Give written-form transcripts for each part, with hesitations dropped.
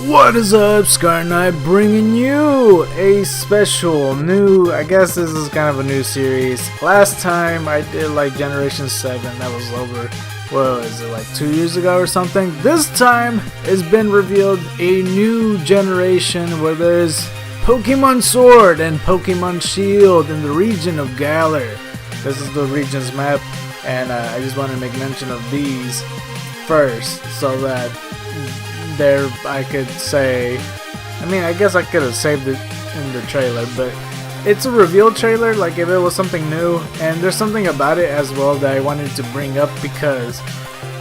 What is up, Scar Knight, bringing you a special new, I guess this is kind of a new series. Last time I did like Generation 7, that was over, what was it, like 2 years ago or something? This time it's been revealed a new generation where there's Pokemon Sword and Pokemon Shield in the region of Galor. This is the region's map, and I just want to make mention of these first so that there I could say, I guess I could have saved it in the trailer, but it's a reveal trailer, like if it was something new, and there's something about it as well that I wanted to bring up because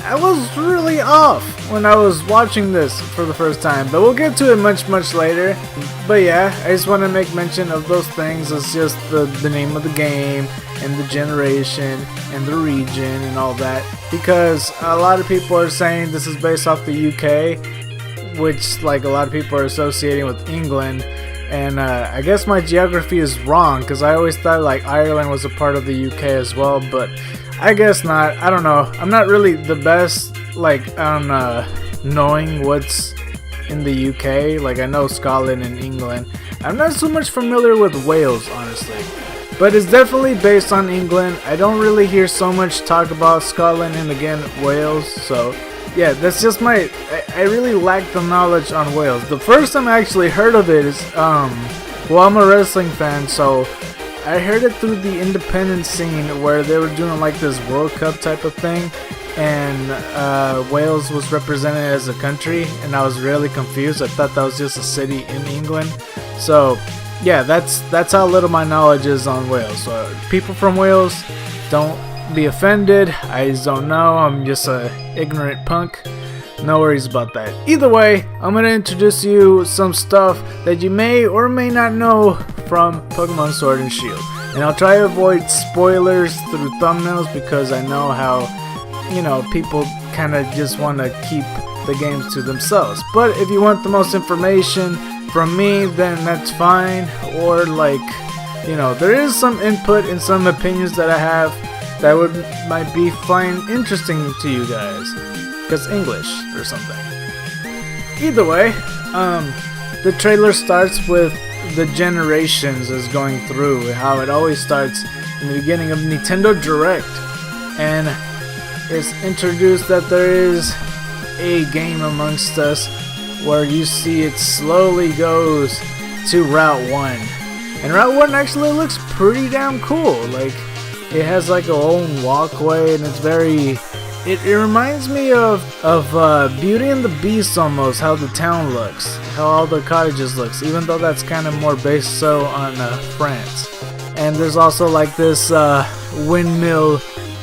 I was really off when I was watching this for the first time, but we'll get to it much later. But yeah, I just want to make mention of those things. It's just the name of the game and the generation and the region and all that, because a lot of people are saying this is based off the UK, which like a lot of people are associating with England, and I guess my geography is wrong because I always thought like Ireland was a part of the UK as well, but I guess not. I don't know. I'm not really the best like on knowing what's in the UK. Like I know Scotland and England. I'm not so much familiar with Wales, honestly, but it's definitely based on England. I don't really hear so much talk about Scotland and again Wales, so yeah, that's just I really lack the knowledge on Wales. The first time I actually heard of it is well, I'm a wrestling fan, so I heard it through the independent scene where they were doing like this World Cup type of thing, and Wales was represented as a country, and I was really confused. I thought that was just a city in England. So yeah, that's how little my knowledge is on Wales. So people from Wales, don't be offended. I just don't know. I'm just a ignorant punk. No worries about that. Either way, I'm gonna introduce you some stuff that you may or may not know from Pokemon Sword and Shield, and I'll try to avoid spoilers through thumbnails because I know how, people kind of just want to keep the games to themselves. But if you want the most information from me, then that's fine. Or there is some input and some opinions that I have that might be interesting to you guys, because English or something. Either way, the trailer starts with the generations is going through, how it always starts in the beginning of Nintendo Direct, and it's introduced that there is a game amongst us where you see it slowly goes to Route 1, and Route 1 actually looks pretty damn cool. Like, it has like a own walkway, and it's very, it reminds me of Beauty and the Beast almost, how the town looks, how all the cottages looks, even though that's kind of more based so on France. And there's also like this windmill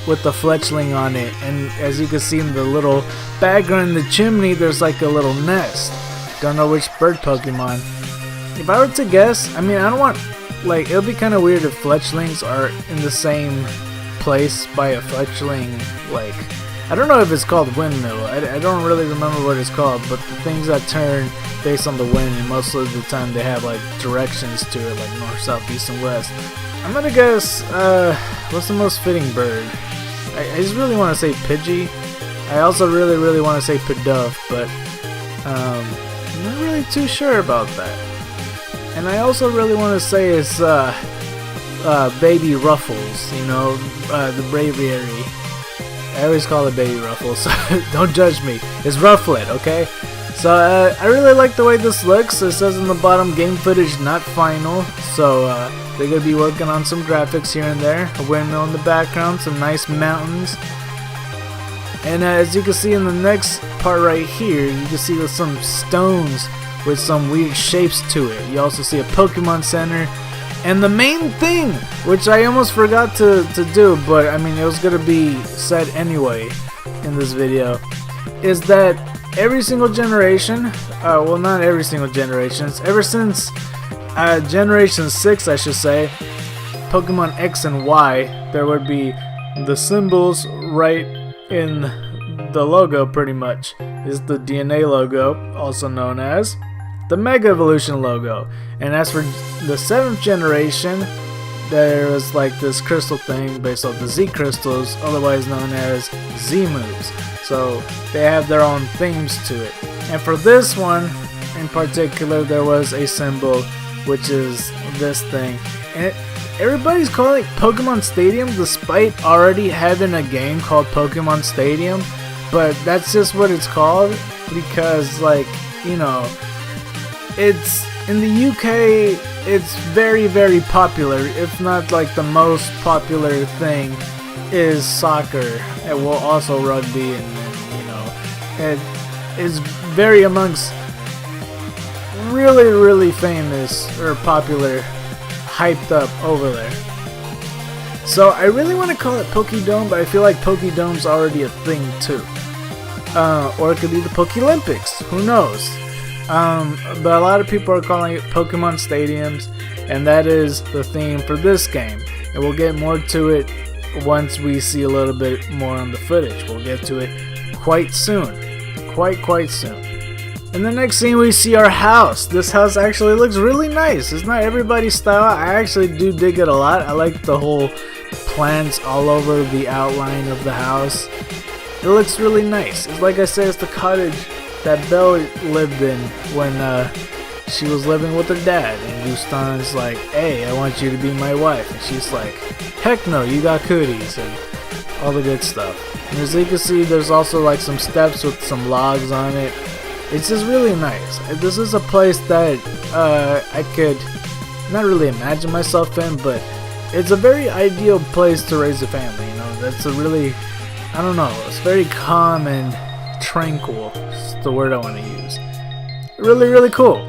with the fletchling on it, and as you can see in the little background in the chimney, there's like a little nest. Don't know which bird Pokemon. If I were to guess, I don't want, like, it'll be kind of weird if fletchlings are in the same place by a fletchling, like, I don't know if it's called windmill. I don't really remember what it's called, but the things that turn based on the wind, and most of the time they have like directions to it, like north, south, east, and west. I'm gonna guess, what's the most fitting bird? I just really want to say Pidgey. I also really want to say Pidove, but I'm not really too sure about that. And I also really want to say it's Baby Ruffles, the Braviary. I always call it Baby Ruffles, so don't judge me. It's Rufflet, okay? So I really like the way this looks. It says in the bottom, game footage not final. So they're going to be working on some graphics here and there. A windmill in the background, some nice mountains. And as you can see in the next part right here, you can see there's some stones with some weird shapes to it. You also see a Pokemon Center. And the main thing, which I almost forgot to do, but it was going to be said anyway in this video, is that every single generation, well, not every single generation, ever since Generation 6, I should say, Pokemon X and Y, there would be the symbols right in the logo pretty much. Is the DNA logo, also known as the Mega Evolution logo. And as for the 7th generation, there was like this crystal thing based off the Z crystals, otherwise known as Z moves. So they have their own themes to it. And for this one, in particular, there was a symbol, which is this thing. And everybody's calling it Pokemon Stadium, despite already having a game called Pokemon Stadium. But that's just what it's called because, like, you know, it's in the UK. It's very, very popular. If not like the most popular thing is soccer, and well, also rugby, and you know, it is very amongst really, really famous or popular, hyped up over there. So I really want to call it Pokédome, but I feel like Pokédome's already a thing too. Or it could be the Poké-Olympics, who knows? But a lot of people are calling it Pokemon Stadiums, and that is the theme for this game. And we'll get more to it once we see a little bit more on the footage. We'll get to it quite soon. Quite soon. In the next scene we see our house. This house actually looks really nice. It's not everybody's style. I actually do dig it a lot. I like the whole plants all over the outline of the house. It looks really nice. It's like I said, it's the cottage that Belle lived in when she was living with her dad. And Gustan's like, hey, I want you to be my wife. And she's like, heck no, you got cooties. And all the good stuff. And as you can see, there's also like some steps with some logs on it. It's just really nice. This is a place that I could not really imagine myself in, but it's a very ideal place to raise a family. You know, that's a really, I don't know, it's very calm and tranquil. It's the word I want to use. Really, really cool.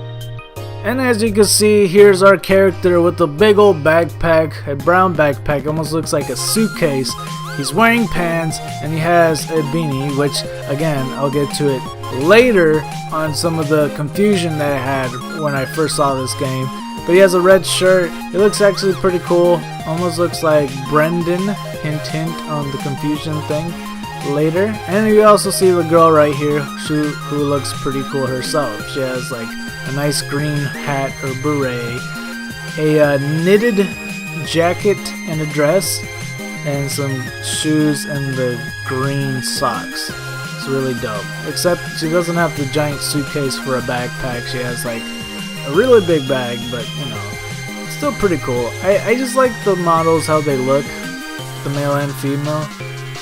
And as you can see, here's our character with a big old backpack, a brown backpack, almost looks like a suitcase. He's wearing pants and he has a beanie, which again, I'll get to it later on some of the confusion that I had when I first saw this game. But he has a red shirt. It looks actually pretty cool. Almost looks like Brendan, hint hint on the confusion thing later. And you also see the girl right here who looks pretty cool herself. She has like a nice green hat or beret, a knitted jacket and a dress, and some shoes and the green socks. It's really dope. Except she doesn't have the giant suitcase for a backpack. She has like a really big bag, but you know, it's still pretty cool. I just like the models, how they look, the male and female,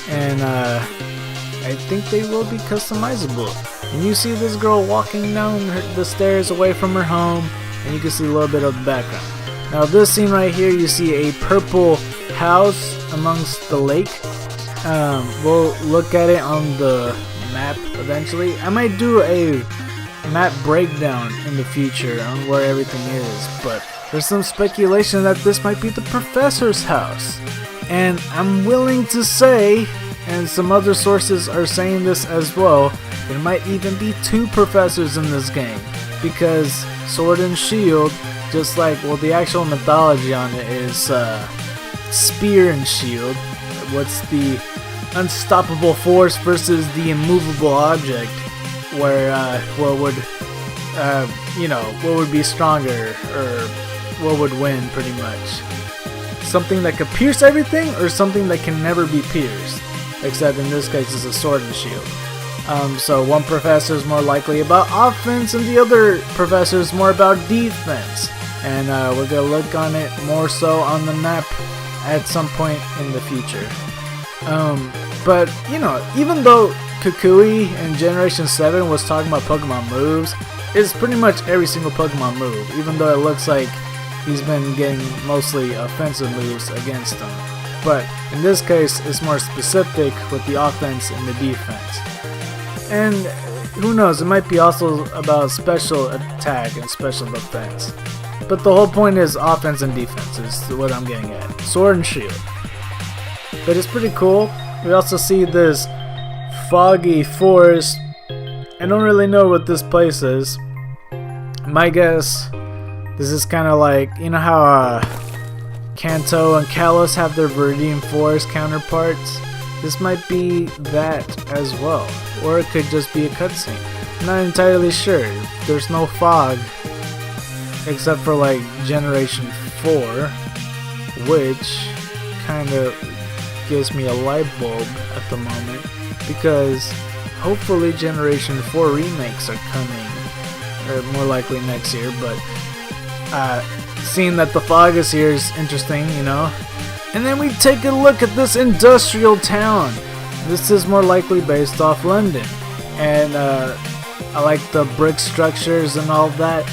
and I think they will be customizable. And you see this girl walking down the stairs away from her home, and you can see a little bit of the background. Now this scene right here, you see a purple house amongst the lake. We'll look at it on the map eventually. I might do a map breakdown in the future on where everything is, but there's some speculation that this might be the professor's house. And I'm willing to say, and some other sources are saying this as well, there might even be two professors in this game, because Sword and Shield, just like, well, the actual mythology on it is Spear and Shield. What's the unstoppable force versus the immovable object, where what would be stronger, or what would win, pretty much. Something that could pierce everything, or something that can never be pierced, except in this case it's a sword and shield. So one professor is more likely about offense, and the other professor is more about defense. And we're gonna look on it more so on the map at some point in the future. But you know, even though Kukui in Generation 7 was talking about Pokemon moves, it's pretty much every single Pokemon move, even though it looks like he's been getting mostly offensive moves against them. But in this case, it's more specific with the offense and the defense. And who knows, it might be also about special attack and special defense. But the whole point is offense and defense is what I'm getting at. Sword and Shield. But it's pretty cool. We also see this foggy forest. I don't really know what this place is. My guess, this is kind of like, you know how Kanto and Kalos have their Viridian Forest counterparts? This might be that as well. Or it could just be a cutscene. I'm not entirely sure. There's no fog, except for like Generation 4, which kind of gives me a light bulb at the moment, because hopefully Generation 4 remakes are coming or more likely next year, but seeing that the fog is here is interesting, you know. And then we take a look at this industrial town. This is more likely based off London, and I like the brick structures and all that.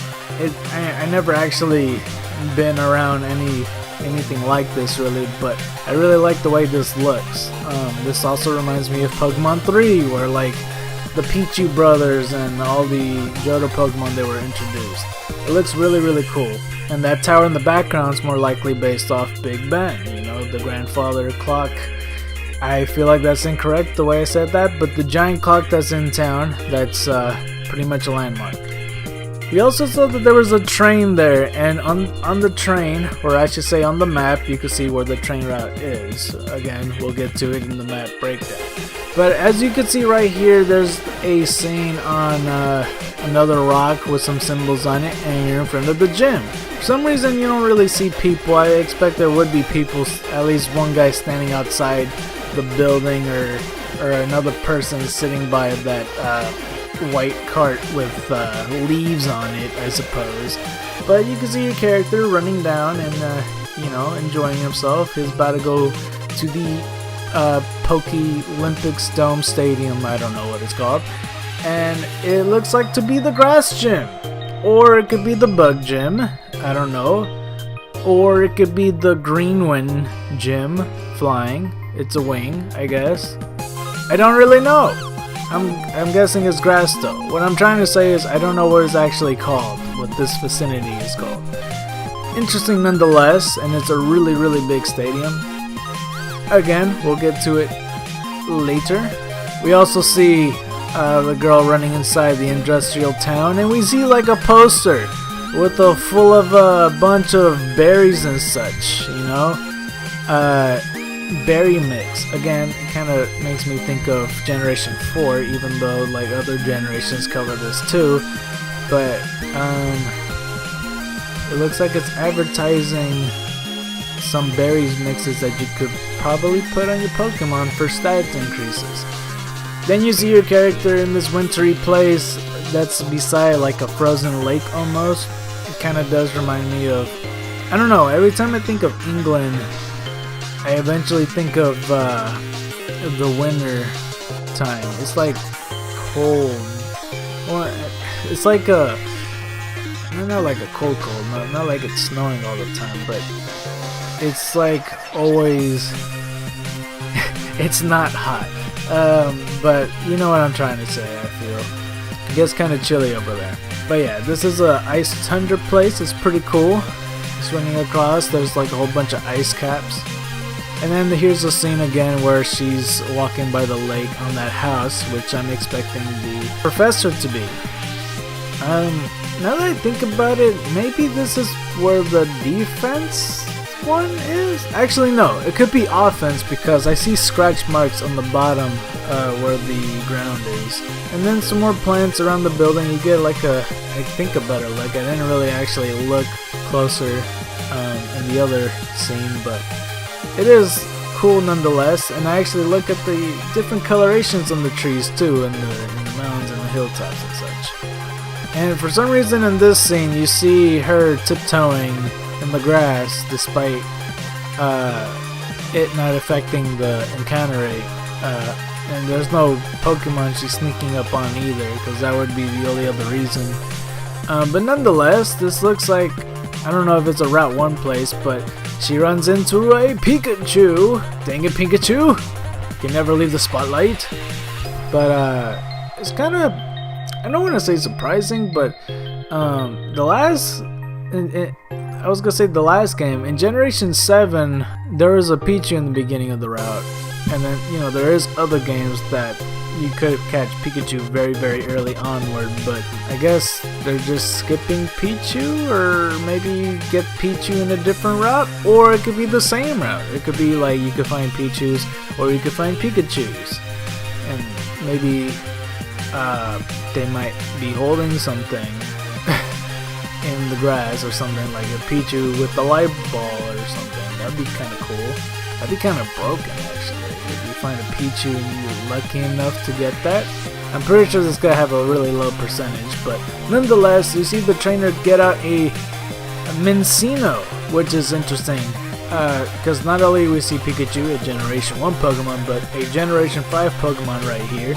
I never actually been around anything like this really, but I really like the way this looks. This also reminds me of Pokemon 3, where like the Pichu brothers and all the Johto Pokemon, they were introduced. It looks really, really cool. And that tower in the background is more likely based off Big Ben, you know, the grandfather clock. I feel like that's incorrect the way I said that, but the giant clock that's in town, that's pretty much a landmark. We also saw that there was a train there, and on the train, or I should say on the map, you can see where the train route is. Again, we'll get to it in the map breakdown. But as you can see right here, there's a scene on another rock with some symbols on it, and you're in front of the gym. For some reason, you don't really see people. I expect there would be people, at least one guy standing outside the building, or another person sitting by that white cart with leaves on it, I suppose. But you can see your character running down and you know, enjoying himself. He's about to go to the Olympics Dome Stadium, I don't know what it's called, and it looks like to be the grass gym, or it could be the bug gym, I don't know, or it could be the green one gym, flying. It's a wing, I guess. I don't really know. I'm guessing it's grass though. What I'm trying to say is I don't know what it's actually called, what this vicinity is called. Interesting nonetheless, and it's a really, really big stadium. Again, we'll get to it later. We also see the girl running inside the industrial town, and we see like a poster with full of a bunch of berries and such, you know. Berry mix. Again, it kind of makes me think of Generation 4, even though like other generations cover this too. But it looks like it's advertising some berries mixes that you could probably put on your Pokemon for stats increases. Then you see your character in this wintry place that's beside like a frozen lake almost. It kind of does remind me of, I don't know, every time I think of England, I eventually think of the winter time. It's like cold. Well, it's like a, not like a cold, not like it's snowing all the time, but it's like always, it's not hot. But you know what I'm trying to say, I feel. It gets kind of chilly over there. But yeah, this is a ice tundra place. It's pretty cool. Swinging across, there's like a whole bunch of ice caps. And then here's a scene again where she's walking by the lake on that house, which I'm expecting the professor to be. Now that I think about it, maybe this is where the defense one is? Actually no, it could be offense because I see scratch marks on the bottom where the ground is. And then some more plants around the building. You get like a, I think a better look. I didn't really actually look closer in the other scene, but it is cool nonetheless. And I actually look at the different colorations on the trees too, and the mountains and the hilltops and such. And for some reason in this scene you see her tiptoeing in the grass despite it not affecting the encounter rate. And there's no Pokemon she's sneaking up on either, because that would be the only other reason. But nonetheless, this looks like, I don't know if it's a Route 1 place, but she runs into a Pikachu. Dang it, Pikachu! You can never leave the spotlight. But it's kind of, I don't want to say surprising, but the last, I was gonna say the last game in Generation 7, there was a Pichu in the beginning of the route, and then you know there is other games that you could catch Pikachu very, very early onward, but I guess they're just skipping Pichu, or maybe get Pichu in a different route, or it could be the same route. It could be like you could find Pichus, or you could find Pikachus, and maybe they might be holding something in the grass or something, like a Pichu with the light ball or something. That'd be kind of cool. That'd be kind of broken actually. It'd be find a Pichu and you're lucky enough to get that. I'm pretty sure this guy have a really low percentage, but nonetheless, you see the trainer get out a Mincino, which is interesting, because not only we see Pikachu, a Generation 1 Pokemon, but a Generation 5 Pokemon right here.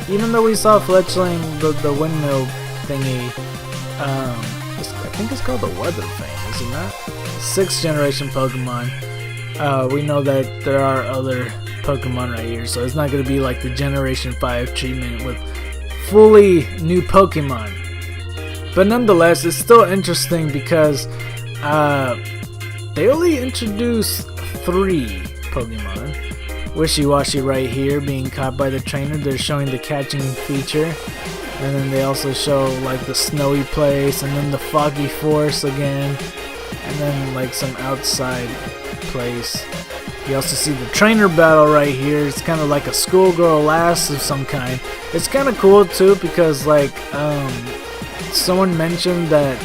Even though we saw Fletchling, the windmill thingy, I think it's called the Weather Fang, is it not? 6th generation Pokemon. We know that there are other Pokemon right here, so it's not going to be like the Generation 5 treatment with fully new Pokemon. But nonetheless, it's still interesting because they only introduced 3 Pokemon. Wishy-Washy right here being caught by the trainer. They're showing the catching feature. And then they also show like the snowy place and then the foggy forest again. And then like some outside place. You also see the trainer battle right here. It's kind of like a schoolgirl lass of some kind. It's kind of cool too because like someone mentioned that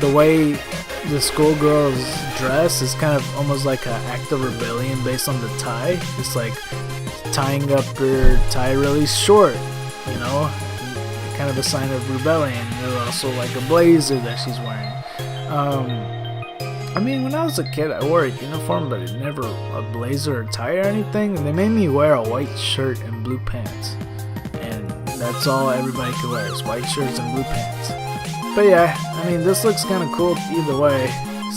the way the schoolgirl's dress is kind of almost like an act of rebellion based on the tie. It's like tying up her tie really short, you know, kind of a sign of rebellion. There's also like a blazer that she's wearing. I mean, when I was a kid, I wore a uniform, but it never a blazer or tie or anything. And they made me wear a white shirt and blue pants, and that's all everybody could wear is white shirts and blue pants. But yeah, I mean, this looks kind of cool either way.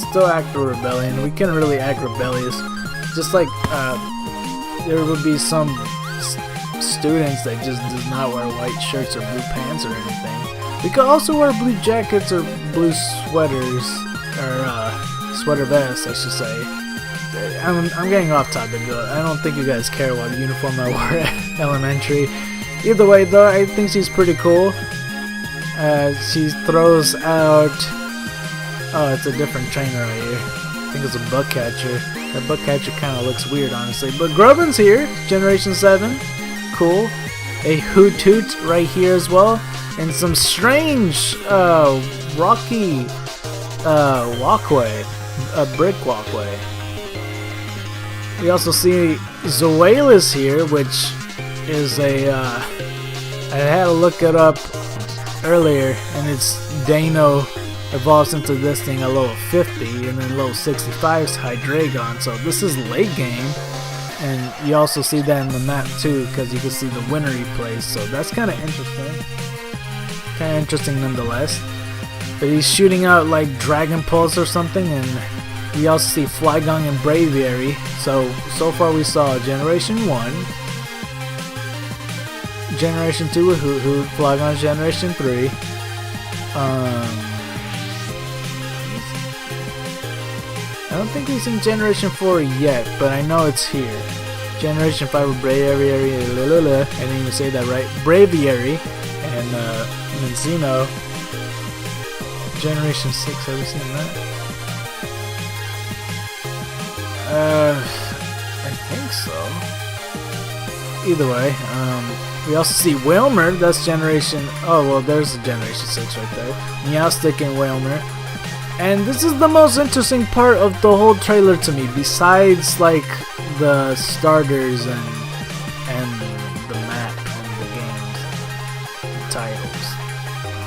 Still act of rebellion. We can really act rebellious. Just like there would be some students that just does not wear white shirts or blue pants or anything. We could also wear blue jackets or blue sweaters or sweater vests, I should say. I'm getting off topic though. I don't think you guys care what uniform I wore at elementary. Either way though, I think she's pretty cool. She throws out... Oh, it's a different trainer right here. I think it's a bug catcher. That bug catcher kind of looks weird, honestly. But Grubbin's here, Generation 7. Cool. A Hoot Hoot right here as well. And some strange, rocky walkway. A brick walkway. We also see Zoelis here, which is a... I had to look it up earlier, and it's Dano evolves into this thing at level 50, and then level 65 is Hydreigon, so this is late game, and you also see that in the map too, because you can see the wintery place, so that's kind of interesting nonetheless. But he's shooting out like Dragon Pulse or something, and we also see Flygon and Braviary. So far we saw Generation 1, Generation 2 with Hoot Hoot, Flygon Generation 3. I don't think he's in Generation 4 yet, but I know it's here. Generation 5 with Braviary, I didn't even say that right. Braviary and Mincino. Generation 6, have you seen that? I think so. Either way, we also see Wilmer, that's Generation... Oh, well, there's a Generation 6 right there. Meowstic and Wilmer. And this is the most interesting part of the whole trailer to me, besides, like, the starters and the map and the games titles.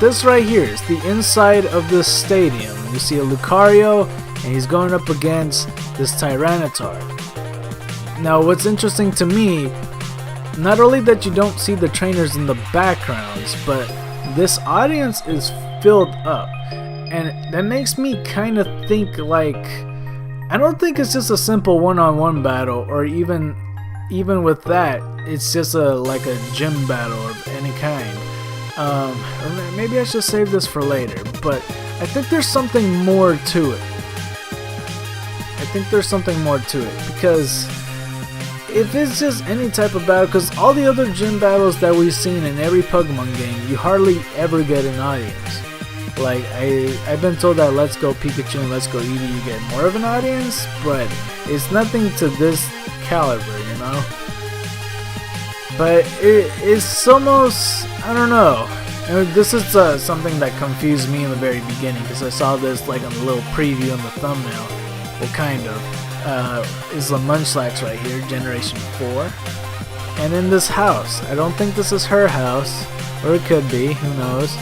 This right here is the inside of this stadium. You see a Lucario, and he's going up against this Tyranitar. Now, what's interesting to me, not only that you don't see the trainers in the backgrounds, but this audience is filled up. And that makes me kind of think like, I don't think it's just a simple one-on-one battle, or even with that, it's just like a gym battle of any kind. Or maybe I should save this for later, but I think there's something more to it. Because if it's just any type of battle, because all the other gym battles that we've seen in every Pokemon game, you hardly ever get an audience. Like, I've been told that Let's Go Pikachu and Let's Go Eevee, you get more of an audience, but it's nothing to this caliber, you know? But it's almost, I don't know. And this is something that confused me in the very beginning, because I saw this like on the little preview on the thumbnail. Well, kind of. is the Munchlax right here, Generation 4. And in this house, I don't think this is her house, or it could be, who knows.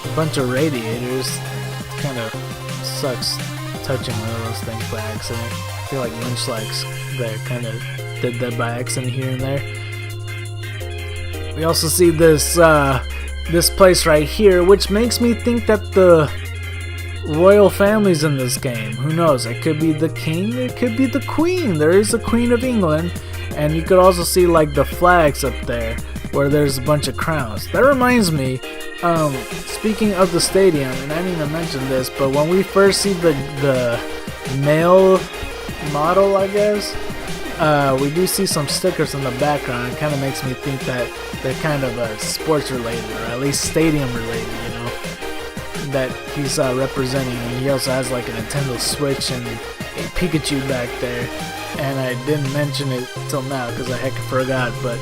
A bunch of radiators. Kind of sucks touching one of those things by accident. I feel like Munchlax that kind of did that by accident here and there. We also see this this place right here, which makes me think that the royal family's in this game. Who knows? It could be the king, it could be the queen. There is a Queen of England, and you could also see like the flags up there where there's a bunch of crowns. That reminds me, speaking of the stadium, and I didn't even mention this, but when we first see the male model, I guess, we do see some stickers in the background. It kind of makes me think that they're kind of sports related, or at least stadium related, you know, that he's representing. And he also has like a Nintendo Switch and a Pikachu back there. And I didn't mention it till now because I heck forgot, but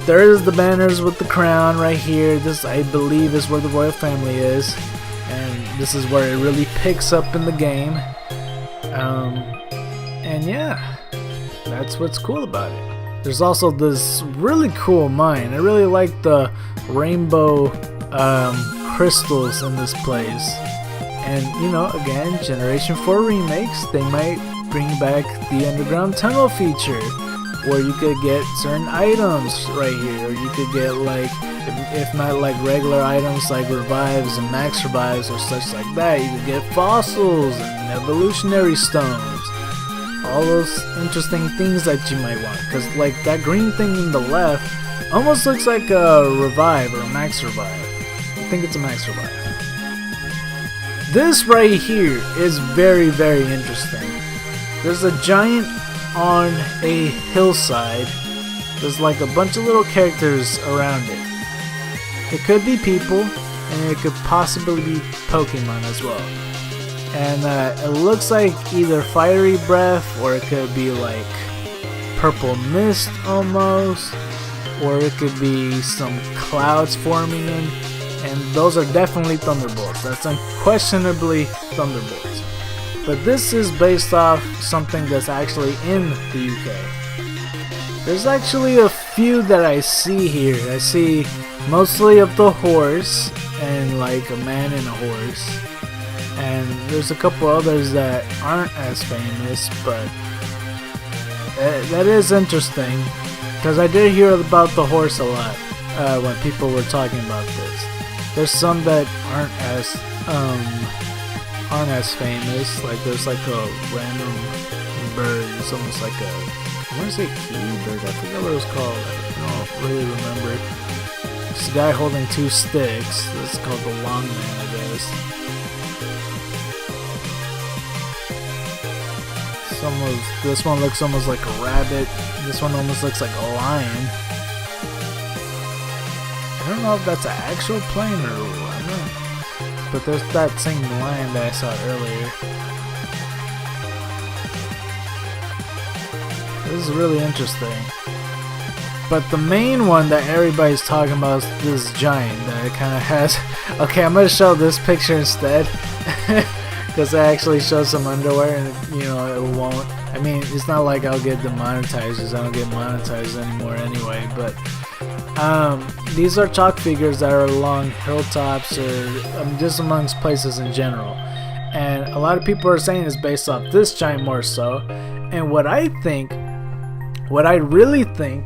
there is the banners with the crown right here. This, I believe, is where the royal family is, and this is where it really picks up in the game. And yeah, that's what's cool about it. There's also this really cool mine. I really like the rainbow crystals in this place. And you know, again, Generation 4 remakes, they might bring back the underground tunnel feature, where you could get certain items right here, or you could get, like, if not like regular items like revives and max revives or such like that, you could get fossils and evolutionary stones, all those interesting things that you might want. Because like that green thing in the left almost looks like a revive or a max revive. I think it's a max revive. This right here is very, very interesting. There's a giant on a hillside. There's like a bunch of little characters around it. It could be people, and it could possibly be Pokemon as well. And it looks like either fiery breath, or it could be like purple mist almost, or it could be some clouds forming in. And those are definitely Thunderbolts. That's unquestionably Thunderbolts. But this is based off something that's actually in the UK. There's actually a few that I see here. I see mostly of the horse, and like a man and a horse. And there's a couple others that aren't as famous, but that is interesting. Because I did hear about the horse a lot when people were talking about this. There's some that aren't as famous. Like there's like a random bird. It's almost like a, I want to say kiwi bird. I forget what it was called. I don't really remember. It's a guy holding two sticks. That's called the Longman, I guess. This one looks almost like a rabbit. This one almost looks like a lion. I don't know if that's an actual plane or I don't know. But there's that same lion that I saw earlier. This is really interesting. But the main one that everybody's talking about is this giant that it kind of has. Okay, I'm gonna show this picture instead. Because I actually showed some underwear, and you know it won't. I mean, it's not like I'll get demonetized, because I don't get monetized anymore anyway. But these are chalk figures that are along hilltops or just amongst places in general. And a lot of people are saying it's based off this giant Marceau. And what I really think,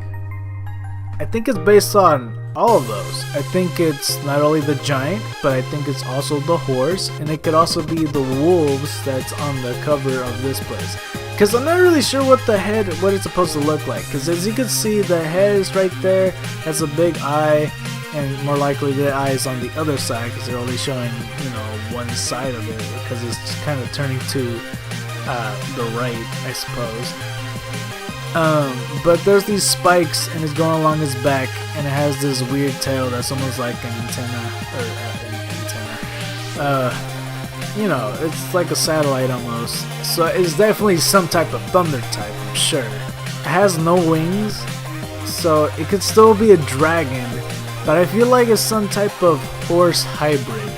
I think it's based on all of those. I think it's not only the giant, but I think it's also the horse, and it could also be the wolves that's on the cover of this place. Because I'm not really sure what it's supposed to look like. Because as you can see, the head is right there, has a big eye, and more likely the eye is on the other side because they're only showing, you know, one side of it because it's kind of turning to the right, I suppose. But there's these spikes, and it's going along his back, and it has this weird tail that's almost like an antenna, you know, it's like a satellite almost. So it's definitely some type of thunder type, I'm sure. It has no wings, so it could still be a dragon, but I feel like it's some type of horse hybrid.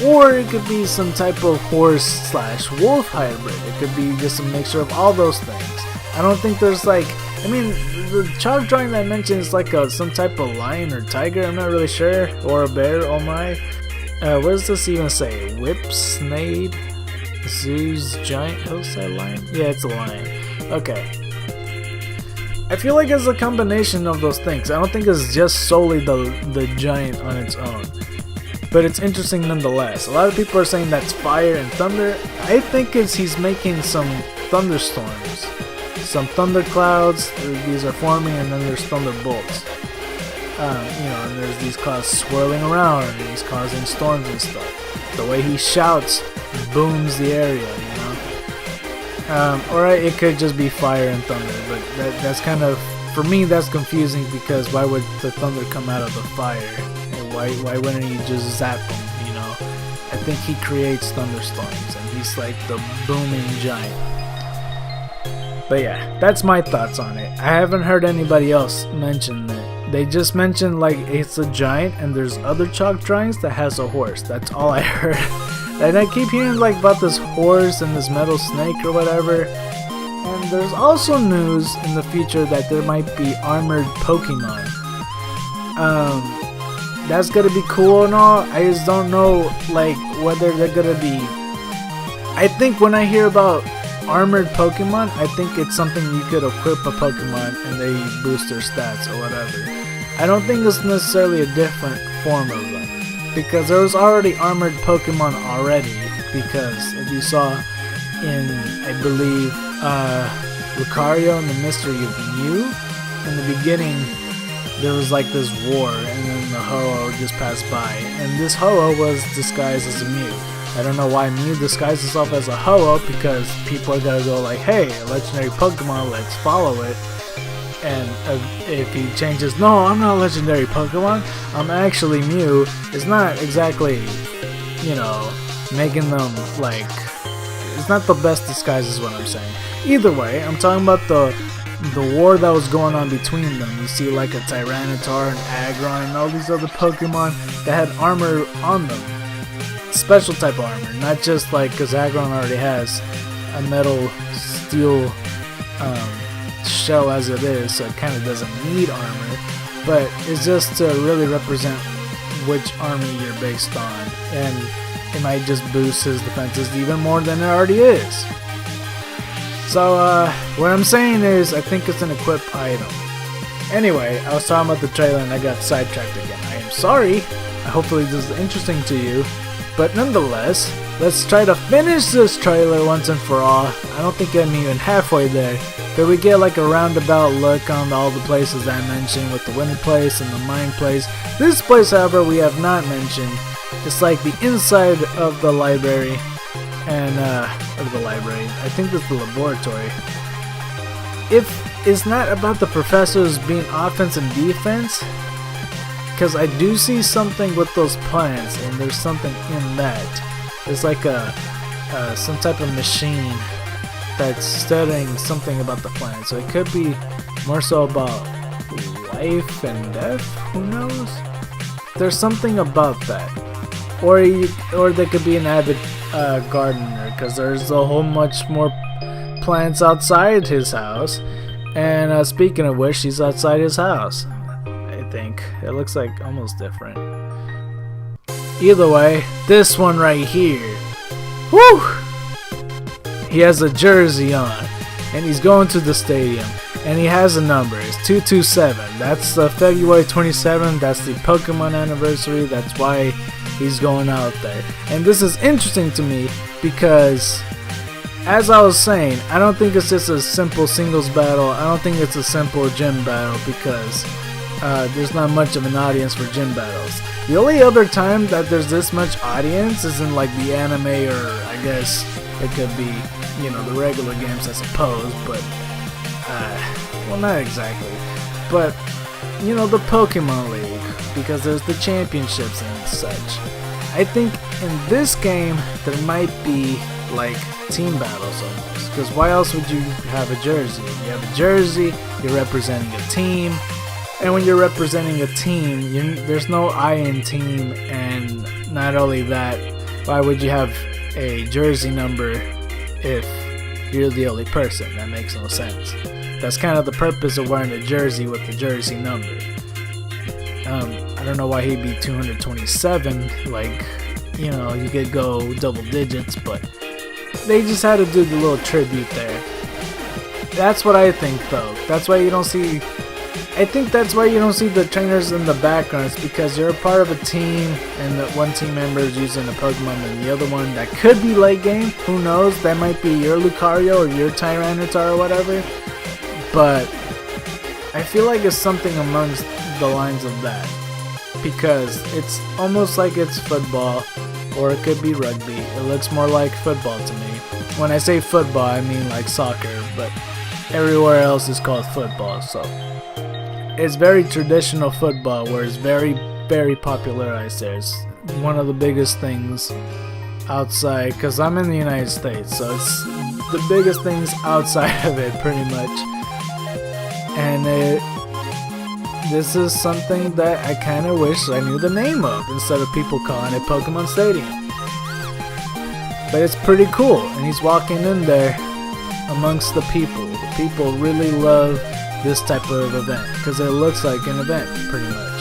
or it could be some type of horse slash wolf hybrid. It could be just a mixture of all those things. I don't think there's like, I mean, the chalk drawing that I mentioned is like some type of lion or tiger, I'm not really sure, or a bear, oh my. What does this even say? Whipsnade? Zeus giant hillside lion? Yeah, it's a lion. Okay. I feel like it's a combination of those things. I don't think it's just solely the giant on its own. But it's interesting nonetheless. A lot of people are saying that's fire and thunder. I think he's making some thunderstorms. Some thunderclouds, these are forming, and then there's thunderbolts. And there's these clouds swirling around, and he's causing storms and stuff. The way he shouts booms the area, Or it could just be fire and thunder, but that's kind of, for me, that's confusing because why would the thunder come out of the fire? And why wouldn't he just zap them, I think he creates thunderstorms, and he's like the booming giant. But yeah, that's my thoughts on it. I haven't heard anybody else mention it. They just mentioned like it's a giant and there's other chalk drawings that has a horse. That's all I heard. And I keep hearing like about this horse and this metal snake or whatever. And there's also news in the future that there might be armored Pokemon. That's gonna be cool and all. I just don't know like whether they're gonna be. I think when I hear about armored Pokemon, I think it's something you could equip a Pokemon and they boost their stats or whatever. I don't think it's necessarily a different form of them, because there was already armored Pokemon already, because if you saw in, I believe, Lucario and the Mystery of Mew, in the beginning there was like this war and then the Ho-Oh just passed by, and this Ho-Oh was disguised as a Mew. I don't know why Mew disguised himself as a Ho-Oh, because people are gonna go like, hey, a legendary Pokemon, let's follow it. And if he changes, no, I'm not a legendary Pokemon, I'm actually Mew, it's not exactly, making them like, it's not the best disguise is what I'm saying. Either way, I'm talking about the war that was going on between them. You see like a Tyranitar and Aggron and all these other Pokemon that had armor on them. Special type of armor, not just like, because Aggron already has a metal steel shell as it is, so it kind of doesn't need armor, but it's just to really represent which army you're based on, and it might just boost his defenses even more than it already is. So what I'm saying is, I think it's an equipped item. Anyway, I was talking about the trailer and I got sidetracked again. I am sorry. Hopefully this is interesting to you. But nonetheless, let's try to finish this trailer once and for all. I don't think I'm even halfway there, but we get like a roundabout look on all the places that I mentioned, with the winter place and the mine place. This place, however, we have not mentioned. It's like the inside of the library, and I think it's the laboratory. If it's not about the professors being offense and defense, because I do see something with those plants, and there's something in that. It's like some type of machine that's studying something about the plant. So it could be more so about life and death. Who knows? There's something about that. Or they could be an avid gardener, because there's a whole much more plants outside his house. And speaking of which, she's outside his house. Think it looks like almost different. Either way, this one right here, whoo, he has a jersey on and he's going to the stadium and he has a number. It's 227. That's February 27th. That's the Pokemon anniversary. That's why he's going out there. And this is interesting to me because, as I was saying, I don't think it's just a simple singles battle. I don't think it's a simple gym battle, because there's not much of an audience for gym battles. The only other time that there's this much audience is in like the anime, or I guess it could be, the regular games, I suppose, but, well, not exactly. But, the Pokemon League, because there's the championships and such. I think in this game, there might be like team battles almost, because why else would you have a jersey? You have a jersey, you're representing a team. And when you're representing a team, there's no I in team, and not only that, why would you have a jersey number if you're the only person? That makes no sense. That's kind of the purpose of wearing a jersey with the jersey number. I don't know why he'd be 227. Like, you know, you could go double digits, but they just had to do the little tribute there. That's what I think, though. That's why you don't see. I think that's why you don't see the trainers in the backgrounds, because you're a part of a team, and the one team member is using a Pokemon, and the other one that could be late game. Who knows? That might be your Lucario or your Tyranitar or whatever. But I feel like it's something amongst the lines of that, because it's almost like it's football, or it could be rugby. It looks more like football to me. When I say football, I mean like soccer, but everywhere else is called football. So it's very traditional football, where it's very, very popularized there. It's one of the biggest things outside, because I'm in the United States, so it's the biggest things outside of it, pretty much. And this is something that I kind of wish I knew the name of, instead of people calling it Pokemon Stadium. But it's pretty cool, and he's walking in there amongst the people. The people really love this type of event, because it looks like an event, pretty much.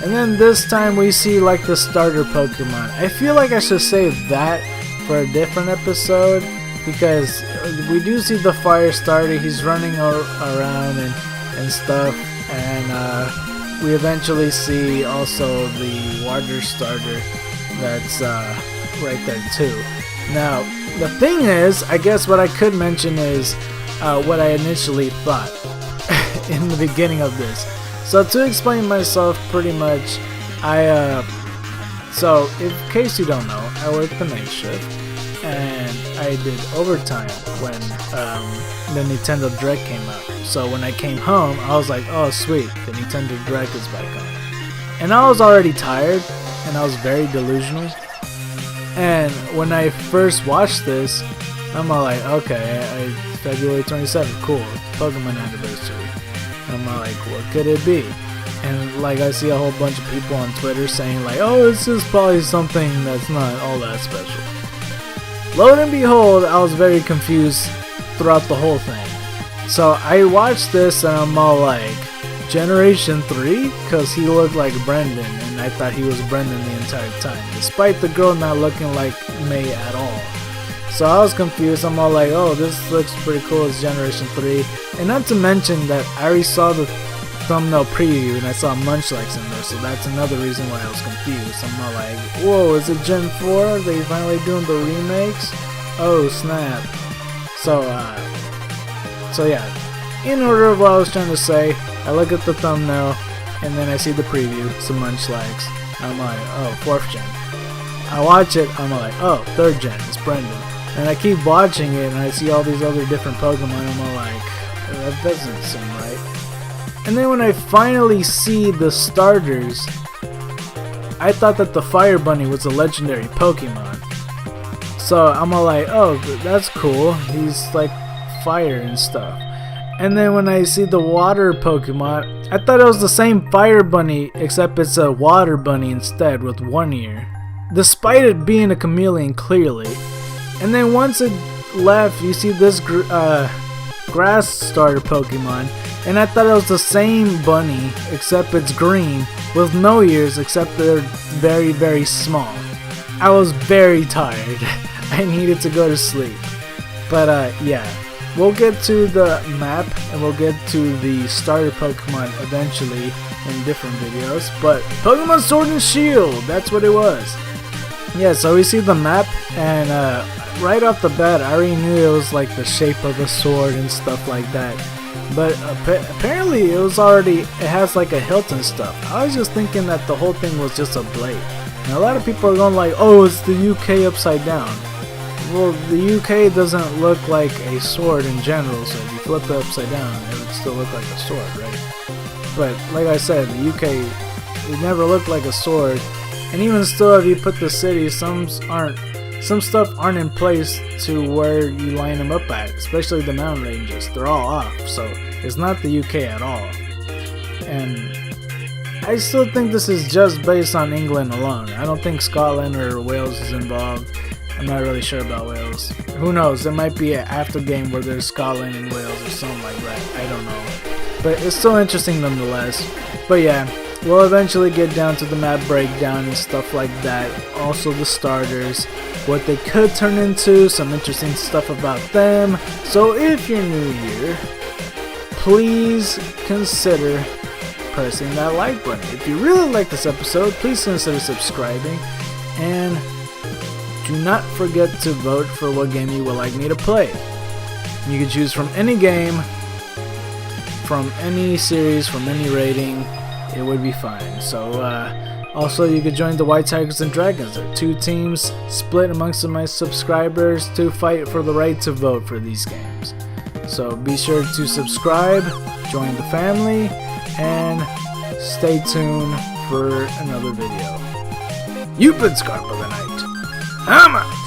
And then this time we see like the starter Pokemon. I feel like I should save that for a different episode, because we do see the fire starter. He's running around and stuff, and we eventually see also the water starter that's right there too. Now the thing is, I guess what I could mention is what I initially thought in the beginning of this. So to explain myself, pretty much, so in case you don't know, I work the night shift, and I did overtime when the Nintendo Direct came out. So when I came home, I was like, oh sweet, the Nintendo Direct is back on. And I was already tired, and I was very delusional. And when I first watched this, I'm all like, okay, February 27th, cool, Pokemon anniversary. And I'm like, what could it be? And like, I see a whole bunch of people on Twitter saying like, oh, it's just probably something that's not all that special. Lo and behold, I was very confused throughout the whole thing. So I watched this and I'm all like, Generation 3? Because he looked like Brendan, and I thought he was Brendan the entire time, despite the girl not looking like May at all. So I was confused. I'm all like, oh, this looks pretty cool. It's Generation 3. And not to mention that I already saw the thumbnail preview and I saw Munchlax in there, so that's another reason why I was confused. I'm all like, whoa, is it Gen 4? Are they finally doing the remakes? Oh, snap. So yeah. In order of what I was trying to say, I look at the thumbnail and then I see the preview, some Munchlax. I'm like, oh, 4th gen. I watch it, I'm like, oh, 3rd gen, it's Brendan. And I keep watching it and I see all these other different Pokemon, I'm all like, that doesn't seem right. And then when I finally see the starters, I thought that the Fire Bunny was a legendary Pokemon. So I'm all like, oh, that's cool, he's like fire and stuff. And then when I see the water Pokemon, I thought it was the same Fire Bunny, except it's a water bunny instead with one ear, despite it being a chameleon clearly. And then once it left, you see this grass starter Pokemon, and I thought it was the same bunny, except it's green, with no ears except they're very, very small. I was very tired. I needed to go to sleep. But yeah. We'll get to the map and we'll get to the starter Pokemon eventually in different videos. But Pokemon Sword and Shield, that's what it was. Yeah, so we see the map, and right off the bat I already knew it was like the shape of a sword and stuff like that. But apparently it has like a hilt and stuff. I was just thinking that the whole thing was just a blade. And a lot of people are going like, oh, it's the UK upside down. Well, the UK doesn't look like a sword in general, so if you flip it upside down, it would still look like a sword, right? But like I said, the UK, it never looked like a sword. And even still, if you put the cities, some stuff aren't in place to where you line them up at, especially the mountain ranges. They're all off, so it's not the UK at all. And I still think this is just based on England alone. I don't think Scotland or Wales is involved. I'm not really sure about Wales. Who knows? There might be an after game where there's Scotland and Wales or something like that. I don't know. But it's still interesting nonetheless. But yeah, we'll eventually get down to the map breakdown and stuff like that. Also the starters, what they could turn into, some interesting stuff about them. So if you're new here, please consider pressing that like button. If you really like this episode, please consider subscribing. And do not forget to vote for what game you would like me to play. You can choose from any game, from any series, from any rating. It would be fine. So also you could join the White Tigers and Dragons. They're two teams split amongst my subscribers to fight for the right to vote for these games. So be sure to subscribe, join the family, and stay tuned for another video. You've been Scarpa the Night. I'm out.